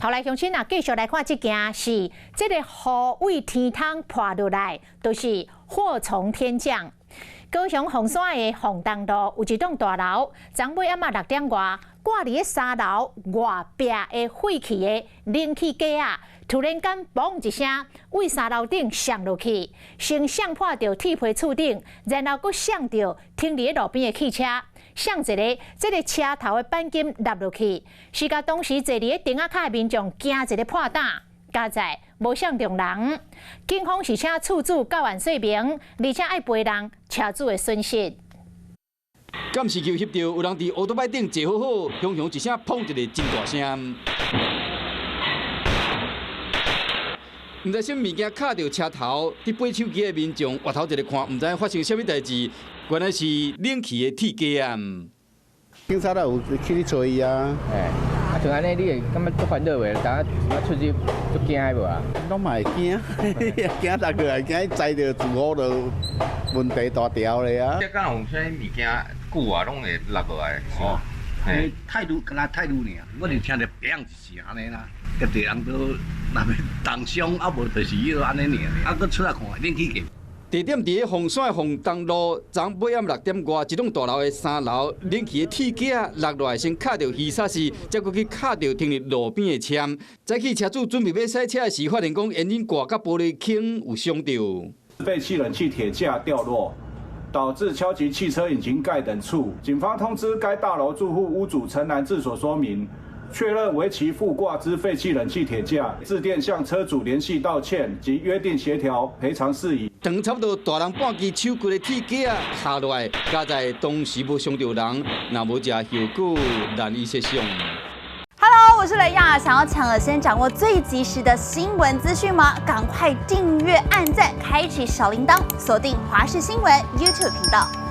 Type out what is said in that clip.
后来乡亲啊，继续来看这件是这个雨为天空破落来，都是祸从天降。高雄凤山的凤东路有一栋大楼，昨暝暗6点外，挂伫3楼外壁的废弃的冷气架啊，突然间嘣一声，为3楼顶上落去，先上破到铁皮厝顶，然后佫上到停伫路边的汽车。上一个，这个车头的钣金落落去，是甲当时坐伫顶仔卡的民众惊一个破胆，加在无伤重人。警方是请厝主到案说明，而且爱赔人车主的损失。监视器翕到有人伫乌托摆顶坐好好，雄雄一声砰一个真大声。唔知什么物件卡到车头，伫爬手机的民众回头一个看，唔知发生什么代志。原来是冷气的铁架啊！警察都有去找伊啊。像安尼，你会感觉足烦恼袂？当出去足惊无啊？拢嘛会惊，惊哪个啊？惊栽着住好就问题大条咧啊！这敢有啥物件久啊，拢会落落来。哦，态度跟他态度尔，我就听着砰一声安尼啦，个地人都那边重伤，啊无就是迄个安尼尔，啊搁出来看冷气架。地点伫凤山凤东路，昨暝暗6点外，一栋大楼的3楼冷气的铁架落落来，先卡到鱼叉时，再过去卡到停伫路边的车。早起车主准备要驶车时，发现讲烟瘾挂甲玻璃孔有伤到。废弃冷气铁架掉落，导致敲击汽车引擎盖等处。警方通知该大楼住户屋主陈男自所说明。确认为其附挂之废弃冷气铁架，致电向车主联系道歉及约定协调赔偿事宜。长差不多大人半支手骨的铁架下落来，加在当时无伤到人，若无食后果难以设想。Hello， 我是雷亚，想要抢先掌握最及时的新闻资讯吗？赶快订阅、按赞、开启小铃铛，锁定华视新闻 YouTube 频道。